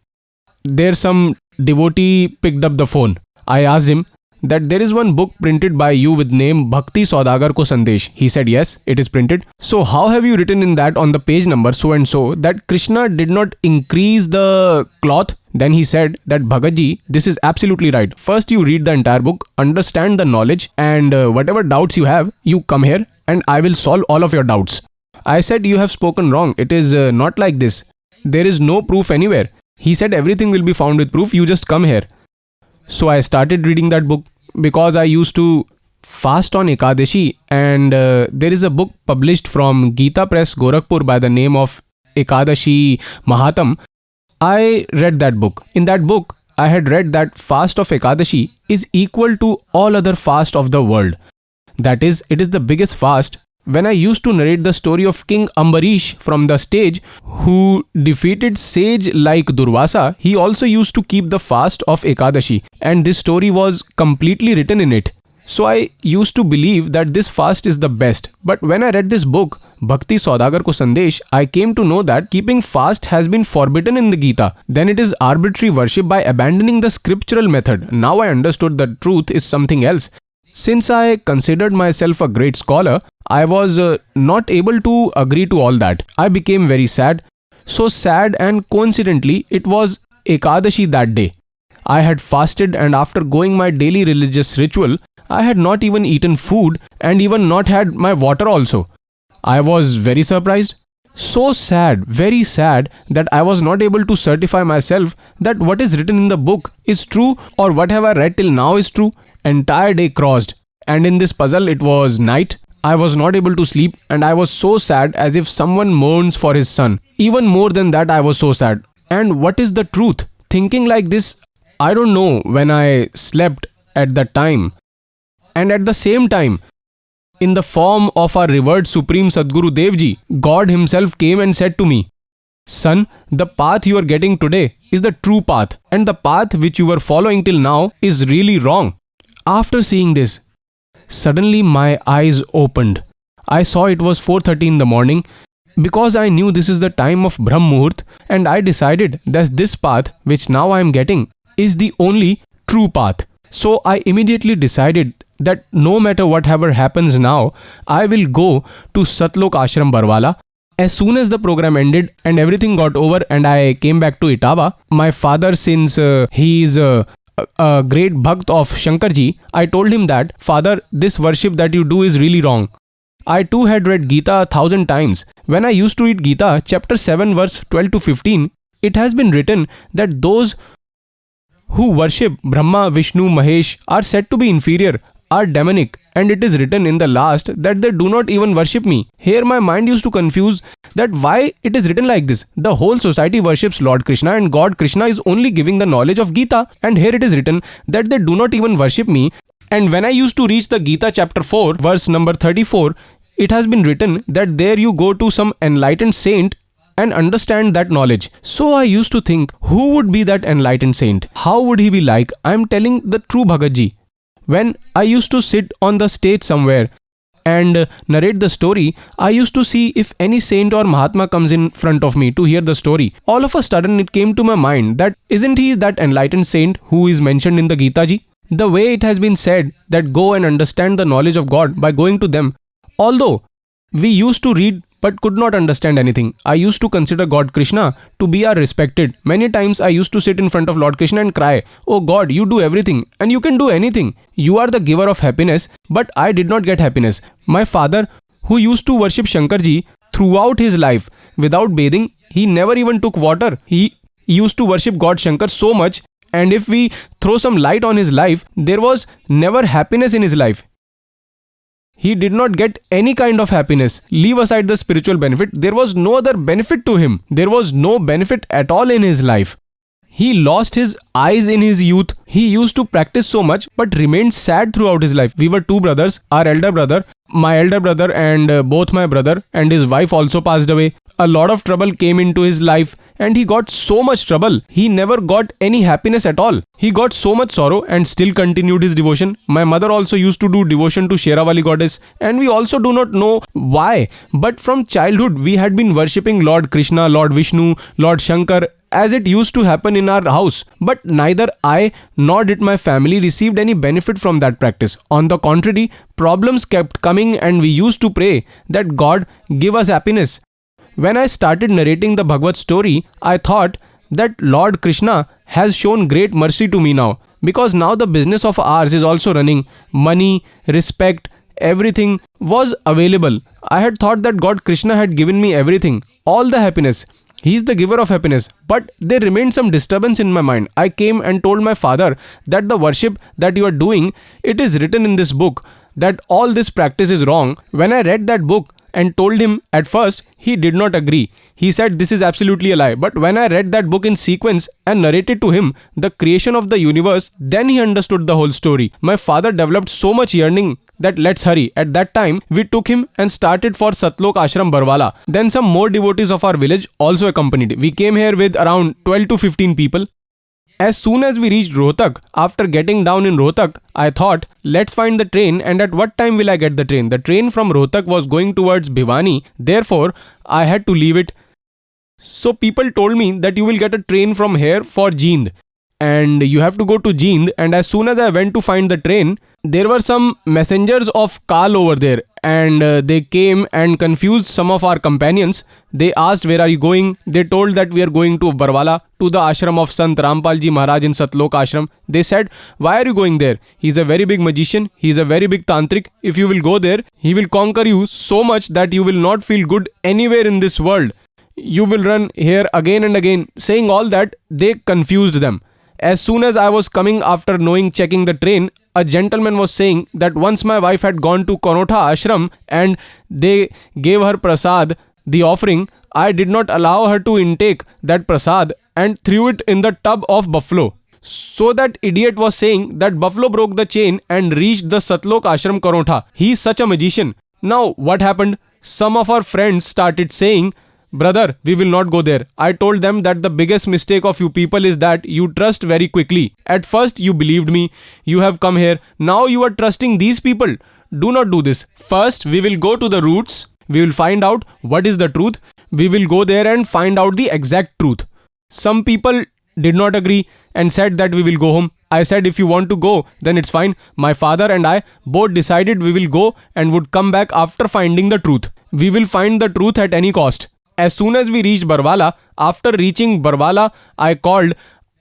Speaker 2: there some devotee picked up the phone. I asked him that there is one book printed by you with name Bhakti Saudagar Ko Sandesh. He said yes, it is printed. So how have you written in that on the page number so and so that Krishna did not increase the cloth? Then he said that Bhagaji, this is absolutely right. First you read the entire book, understand the knowledge, and whatever doubts you have, you come here and I will solve all of your doubts. I said you have spoken wrong. It is not like this. There is no proof anywhere. He said everything will be found with proof, you just come here. So I started reading that book because I used to fast on Ekadashi, and there is a book published from Gita Press, Gorakhpur by the name of Ekadashi Mahatam. I read that book. In that book, I had read that fast of Ekadashi is equal to all other fast of the world. That is, it is the biggest fast. When I used to narrate the story of King Ambarish from the stage, who defeated sage like Durvasa, he also used to keep the fast of Ekadashi, and this story was completely written in it. So I used to believe that this fast is the best. But when I read this book, Bhakti Saudagar Ko Sandesh, I came to know that keeping fast has been forbidden in the Gita. Then it is arbitrary worship by abandoning the scriptural method. Now I understood that truth is something else. Since I considered myself a great scholar, I was not able to agree to all that. I became very sad. So sad, and coincidentally, it was Ekadashi that day. I had fasted, and after going my daily religious ritual, I had not even eaten food and even not had my water also. I was very surprised. So sad, very sad, that I was not able to certify myself that what is written in the book is true, or what have I read till now is true. Entire day crossed, and in this puzzle it was night. I was not able to sleep, and I was so sad as if someone mourns for his son. Even more than that, I was so sad. And what is the truth? Thinking like this, I don't know when I slept at that time. And at the same time, in the form of our revered Supreme Sadguru Devji, God himself came and said to me, son, the path you are getting today is the true path, and the path which you were following till now is really wrong. After seeing this, suddenly my eyes opened. I saw it was 4:30 in the morning, because I knew this is the time of Brahm Muhurt, and I decided that this path which now I am getting is the only true path. So I immediately decided that no matter whatever happens now, I will go to SATLOK ASHRAM Barwala. As soon as the program ended and everything got over and I came back to Etawah, my father, since he is a great bhakt of Shankarji, I told him that, Father, this worship that you do is really wrong. I too had read Gita 1,000 times. When I used to read Gita, chapter 7, verse 12 to 15, it has been written that those who worship Brahma, Vishnu, Mahesh are said to be inferior, are demonic, and it is written in the last that they do not even worship me. Here my mind used to confuse that why it is written like this. The whole society worships Lord Krishna and God Krishna is only giving the knowledge of Gita, and here it is written that they do not even worship me. And when I used to reach the Gita chapter 4 verse number 34, it has been written that there you go to some enlightened saint and understand that knowledge. So I used to think, who would be that enlightened saint? How would he be like? I am telling the true Bhagatji. When I used to sit on the stage somewhere and narrate the story, I used to see if any saint or Mahatma comes in front of me to hear the story. All of a sudden it came to my mind that isn't he that enlightened saint who is mentioned in the Gita ji? The way it has been said that go and understand the knowledge of God by going to them. Although we used to read but could not understand anything, I used to consider God Krishna to be our respected. Many times I used to sit in front of Lord Krishna and cry, "Oh God, you do everything and you can do anything. You are the giver of happiness," but I did not get happiness. My father, who used to worship Shankarji throughout his life without bathing, he never even took water. He used to worship God Shankar so much, and if we throw some light on his life, there was never happiness in his life. He did not get any kind of happiness. Leave aside the spiritual benefit, there was no other benefit to him. There was no benefit at all in his life. He lost his eyes in his youth. He used to practice so much but remained sad throughout his life. We were two brothers. Our elder brother, my elder brother and both my brother and his wife also passed away. A lot of trouble came into his life and he got so much trouble. He never got any happiness at all. He got so much sorrow and still continued his devotion. My mother also used to do devotion to Sheravali goddess, and we also do not know why. But from childhood we had been worshipping Lord Krishna, Lord Vishnu, Lord Shankar, as it used to happen in our house. But neither I nor did my family received any benefit from that practice. On the contrary, problems kept coming and we used to pray that God give us happiness. When I started narrating the Bhagavad story, I thought that Lord Krishna has shown great mercy to me now, because now the business of ours is also running. Money, respect, everything was available. I had thought that God Krishna had given me everything, all the happiness. He is the giver of happiness. But there remained some disturbance in my mind. I came and told my father that the worship that you are doing, it is written in this book that all this practice is wrong. When I read that book and told him, at first he did not agree. He said this is absolutely a lie. But when I read that book in sequence and narrated to him the creation of the universe, then he understood the whole story. My father developed so much yearning that let's hurry. At that time, we took him and started for SATLOK ASHRAM Barwala. Then some more devotees of our village also accompanied. We came here with around 12 to 15 people. As soon as we reached Rohtak, after getting down in Rohtak, I thought, let's find the train, and at what time will I get the train? The train from Rohtak was going towards Bhiwani, therefore I had to leave it. So people told me that you will get a train from here for Jind, and you have to go to Jind. And as soon as I went to find the train, there were some messengers of Kal over there, and they came and confused some of our companions. They asked, where are you going? They told that we are going to Barwala, to the ashram of Sant Rampal ji Maharaj in SATLOK ASHRAM. They said, why are you going there? He is a very big magician. He is a very big tantric. If you will go there, he will conquer you so much that you will not feel good anywhere in this world. You will run here again and again. Saying all that, they confused them. As soon as I was coming after checking the train, a gentleman was saying that once my wife had gone to Kanotha ashram and they gave her prasad, the offering, I did not allow her to intake that prasad and threw it in the tub of buffalo. So that idiot was saying that buffalo broke the chain and reached the SATLOK ASHRAM Kanotha. He is such a magician. Now what happened? Some of our friends started saying, brother, we will not go there. I told them that the biggest mistake of you people is that you trust very quickly. At first you believed me. You have come here. Now you are trusting these people. Do not do this. First we will go to the roots. We will find out what is the truth. We will go there and find out the exact truth. Some people did not agree and said that we will go home. I said, if you want to go, then it's fine. My father and I both decided we will go and would come back after finding the truth. We will find the truth at any cost. As soon as we reached Barwala, after reaching Barwala, I called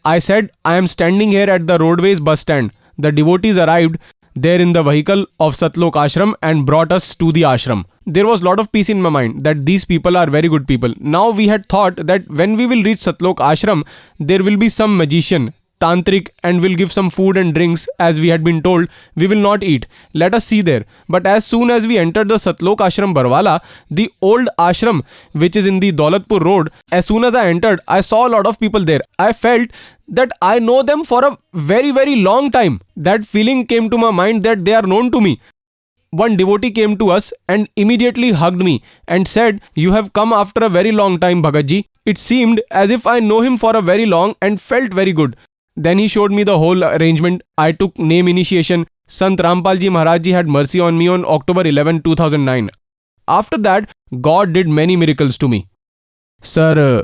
Speaker 2: I said, I am standing here at the roadways bus stand. The devotees arrived there in the vehicle of SATLOK ASHRAM and brought us to the ashram. There was a lot of peace in my mind that these people are very good people. Now we had thought that when we will reach SATLOK ASHRAM, there will be some magician, tantric, and will give some food and drinks as we had been told. We will not eat. Let us see there. But as soon as we entered the SATLOK Ashram Barwala, the old ashram which is in the Daulatpur road, as soon as I entered, I saw a lot of people there. I felt that I know them for a very, very long time. That feeling came to my mind that they are known to me. One devotee came to us and immediately hugged me and said, "You have come after a very long time, Bhagatji." It seemed as if I know him for a very long and felt very good. Then he showed me the whole arrangement. I took name initiation. Sant Rampal ji Maharaj ji had mercy on me on October 11, 2009. After that, God did many miracles to me. Sir,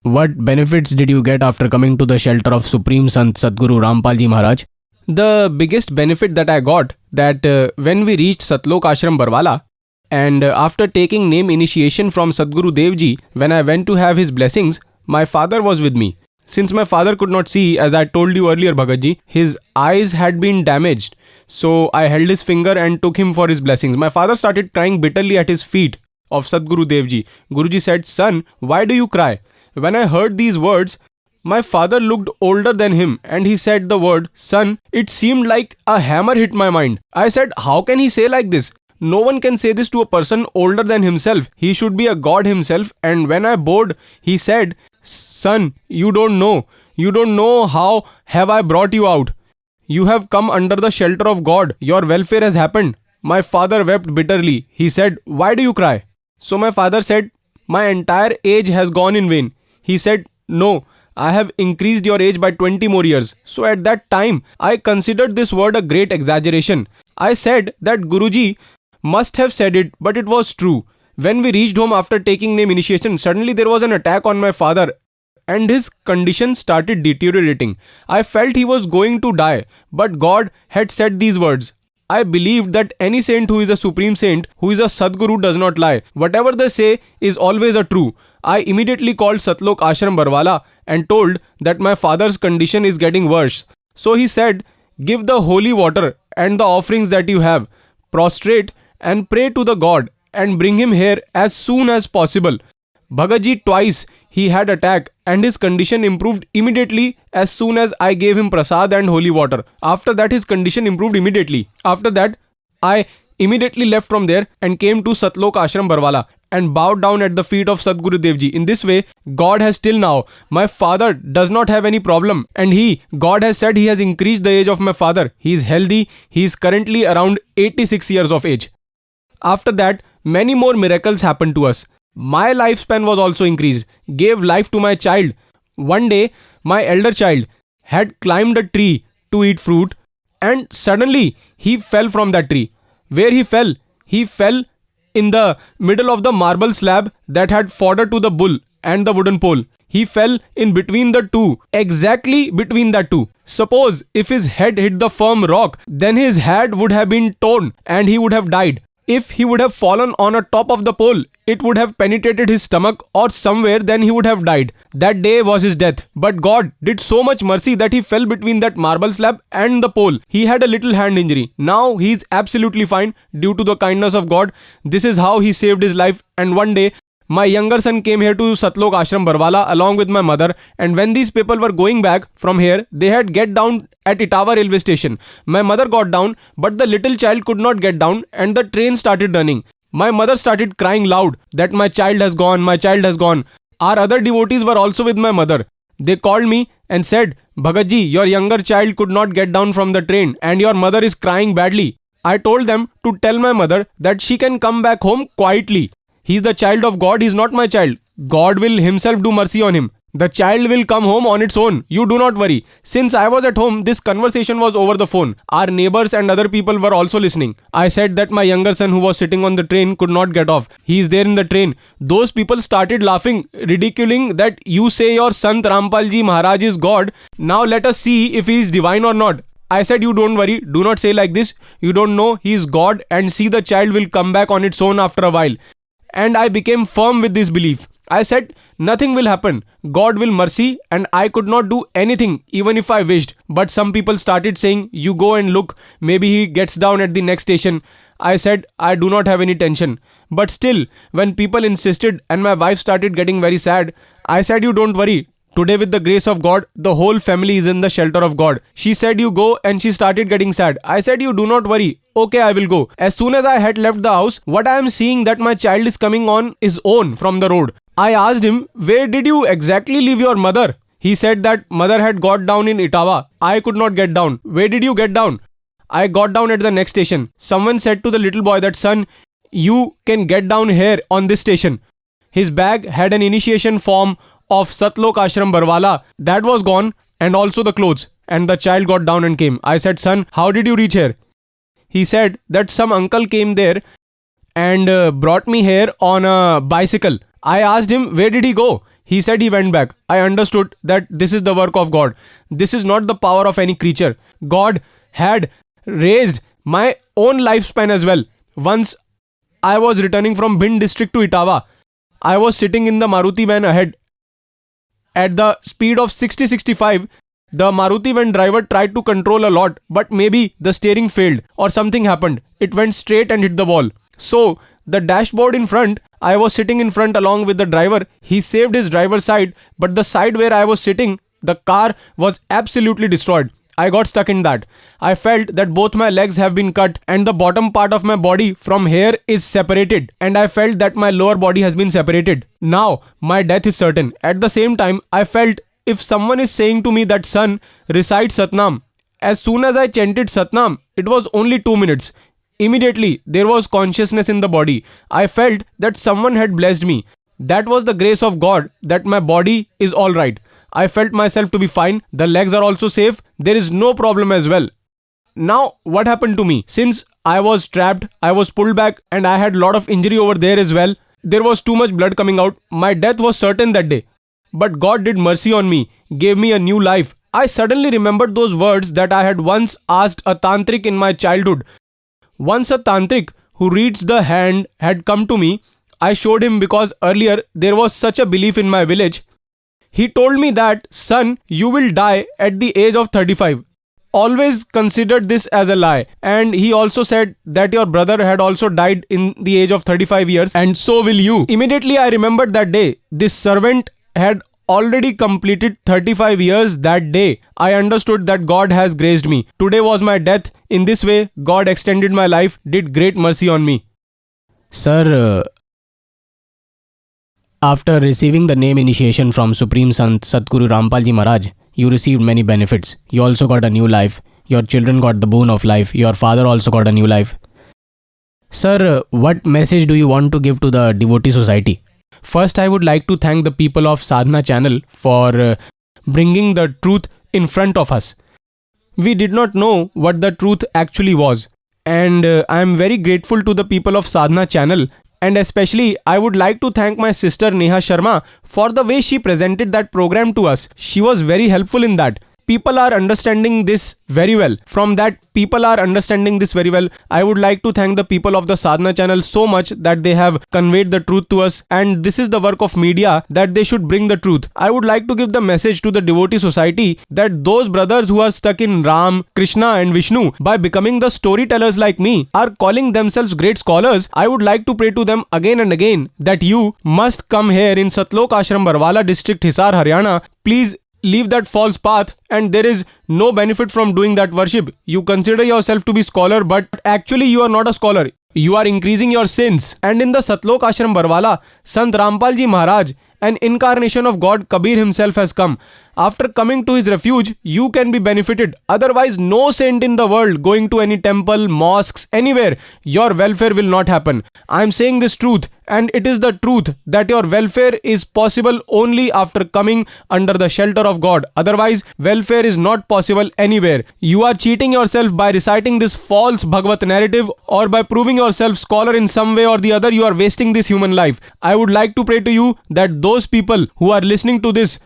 Speaker 2: what benefits did you get after coming to the shelter of Supreme Sant Sadguru Rampal ji Maharaj? The biggest benefit that I got, that when we reached SATLOK Ashram Barwala, and after taking name initiation from Sadguru Dev ji, when I went to have his blessings, my father was with me. Since my father could not see, as I told you earlier, Bhagatji, his eyes had been damaged. So I held his finger and took him for his blessings. My father started crying bitterly at his feet of Sadguru Dev ji. Guruji said, "Son, why do you cry?" When I heard these words, my father looked older than him and he said the word, "Son." It seemed like a hammer hit my mind. I said, how can he say like this? No one can say this to a person older than himself. He should be a god himself. And when I bowed, he said, "Son, you don't know. You don't know how have I brought you out. You have come under the shelter of God. Your welfare has happened." My father wept bitterly. He said, "Why do you cry?" So my father said, "My entire age has gone in vain." He said, "No, I have increased your age by 20 more years." So at that time, I considered this word a great exaggeration. I said that Guruji must have said it, but it was true. When we reached home after taking name initiation, suddenly there was an attack on my father and his condition started deteriorating. I felt he was going to die, but God had said these words. I believed that any saint who is a supreme saint, who is a Sadguru, does not lie. Whatever they say is always a true. I immediately called SATLOK Ashram Barwala and told that my father's condition is getting worse. So he said, "Give the holy water and the offerings that you have, prostrate and pray to the God and bring him here as soon as possible." Bhagatji, twice he had attack and his condition improved immediately as soon as I gave him prasad and holy water. After that, his condition improved immediately. After that, I immediately left from there and came to SATLOK Ashram Barwala and bowed down at the feet of Sadguru Dev ji. In this way, God has till now, my father does not have any problem, and God has said he has increased the age of my father. He is healthy. He is currently around 86 years of age. After that, many more miracles happened to us. My lifespan was also increased, gave life to my child. One day, my elder child had climbed a tree to eat fruit and suddenly he fell from that tree. Where he fell? He fell in the middle of the marble slab that had fodder to the bull and the wooden pole. He fell in between the two, exactly between the two. Suppose if his head hit the firm rock, then his head would have been torn and he would have died. If he would have fallen on a top of the pole, it would have penetrated his stomach or somewhere, then he would have died. That day was his death. But God did so much mercy that he fell between that marble slab and the pole. He had a little hand injury. Now he is absolutely fine due to the kindness of God. This is how he saved his life. And one day, my younger son came here to SATLOK Ashram Barwala along with my mother, and when these people were going back from here, they had get down at Itawa railway station. My mother got down, but the little child could not get down and the train started running. My mother started crying loud that my child has gone, my child has gone. Our other devotees were also with my mother. They called me and said, "Bhagatji, your younger child could not get down from the train and your mother is crying badly." I told them to tell my mother that she can come back home quietly. He's the child of God, he's not my child. God will himself do mercy on him. The child will come home on its own. You do not worry. Since I was at home, this conversation was over the phone. Our neighbors and other people were also listening. I said that my younger son who was sitting on the train could not get off. He is there in the train. Those people started laughing, ridiculing that you say your Sant Rampal ji Maharaj is God. Now let us see if he is divine or not. I said, you don't worry. Do not say like this. You don't know he is God, and see the child will come back on its own after a while. And I became firm with this belief. I said, nothing will happen. God will mercy and I could not do anything even if I wished. But some people started saying, you go and look, maybe he gets down at the next station. I said, I do not have any tension. But still, when people insisted and my wife started getting very sad, I said, you don't worry. Today with the grace of God, the whole family is in the shelter of God. She said, you go, and she started getting sad. I said, you do not worry. Okay, I will go. As soon as I had left the house, what I am seeing that my child is coming on his own from the road. I asked him, where did you exactly leave your mother? He said that mother had got down in Etawah. I could not get down. Where did you get down? I got down at the next station. Someone said to the little boy that, son, you can get down here on this station. His bag had an initiation form of SATLOK ASHRAM Barwala. That was gone, and also the clothes. And the child got down and came. I said, son, how did you reach here? He said that some uncle came there and brought me here on a bicycle. I asked him, where did he go? He said he went back. I understood that this is the work of God. This is not the power of any creature. God had raised my own lifespan as well. Once I was returning from Bhind district to Etawah. I was sitting in the Maruti van ahead. At the speed of 60-65, the Maruti van driver tried to control a lot, but maybe the steering failed or something happened. It went straight and hit the wall. So, the dashboard in front, I was sitting in front along with the driver. He saved his driver's side, but the side where I was sitting, the car was absolutely destroyed. I got stuck in that. I felt that both my legs have been cut and the bottom part of my body from here is separated, and I felt that my lower body has been separated. Now, my death is certain. At the same time, I felt if someone is saying to me that, son, recite Satnam. As soon as I chanted Satnam, it was only 2 minutes. Immediately, there was consciousness in the body. I felt that someone had blessed me. That was the grace of God, that my body is alright. I felt myself to be fine. The legs are also safe. There is no problem as well. Now, what happened to me? Since I was trapped, I was pulled back and I had a lot of injury over there as well. There was too much blood coming out. My death was certain that day. But God did mercy on me, gave me a new life. I suddenly remembered those words that I had once asked a tantric in my childhood. Once a tantric who reads the hand had come to me. I showed him because earlier there was such a belief in my village. He told me that, son, you will die at the age of 35. Always considered this as a lie. And he also said that your brother had also died in the age of 35 years and so will you. Immediately I remembered that day. This servant had already completed 35 years that day. I understood that God has graced me. Today was my death. In this way, God extended my life, did great mercy on me.
Speaker 6: Sir, after receiving the name initiation from Supreme Sant Sadguru Rampal Ji Maharaj, you received many benefits. You also got a new life. Your children got the boon of life. Your father also got a new life. Sir, what message do you want to give to the devotee society?
Speaker 2: First, I would like to thank the people of Sadhana channel for bringing the truth in front of us. We did not know what the truth actually was. And I am very grateful to the people of Sadhana channel. And especially, I would like to thank my sister Neha Sharma for the way she presented that program to us. She was very helpful in that. People are understanding this very well. From that, people are understanding this very well. I would like to thank the people of the Sadhana channel so much that they have conveyed the truth to us. And this is the work of media, that they should bring the truth. I would like to give the message to the devotee society that those brothers who are stuck in Ram, Krishna and Vishnu by becoming the storytellers like me are calling themselves great scholars. I would like to pray to them again and again that you must come here in SATLOK ASHRAM Barwala district, Hisar, Haryana. Please leave that false path, and there is no benefit from doing that worship. You consider yourself to be scholar, but actually you are not a scholar. You are increasing your sins. And in the SATLOK ASHRAM Barwala, Sant Rampal Ji Maharaj, an incarnation of God Kabir himself has come. After coming to his refuge, you can be benefited. Otherwise, no saint in the world going to any temple, mosques, anywhere, your welfare will not happen. I am saying this truth, and it is the truth that your welfare is possible only after coming under the shelter of God. Otherwise, welfare is not possible anywhere. You are cheating yourself by reciting this false Bhagavat narrative, or by proving yourself scholar in some way or the other. You are wasting this human life. I would like to pray to you that those people who are listening to this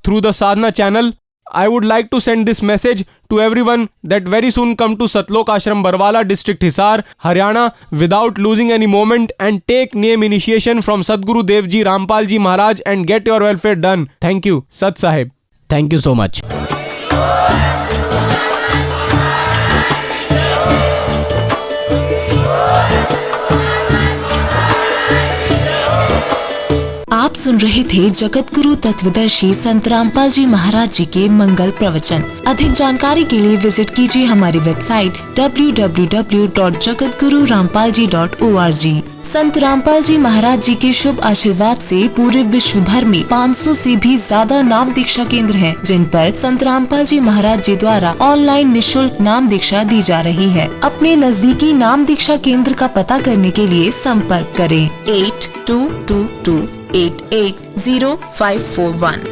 Speaker 2: through the Sadhana channel I would like to send this message to everyone that very soon come to SATLOK ASHRAM Barwala district Hisar, Haryana without losing any moment and take name initiation from Sadguru Dev Ji Rampal Ji Maharaj and get your welfare done. Thank you. Sat Sahib.
Speaker 6: Thank you so much.
Speaker 7: आप सुन रहे थे जगत गुरु तत्वदर्शी संत रामपाल जी महाराज जी के मंगल प्रवचन। अधिक जानकारी के लिए विजिट कीजिए हमारी वेबसाइट www.jagatgururampalji.org। संत रामपाल जी महाराज जी के शुभ आशीर्वाद से पूरे विश्व भर में 500 से भी ज्यादा नाम दीक्षा केंद्र हैं, जिन पर संत रामपाल जी महाराज जी द्वारा ऑनलाइन निशुल्क नाम दीक्षा दी जा रही है। अपने नजदीकी नाम दीक्षा केंद्र का पता करने के लिए संपर्क करें 8222880541।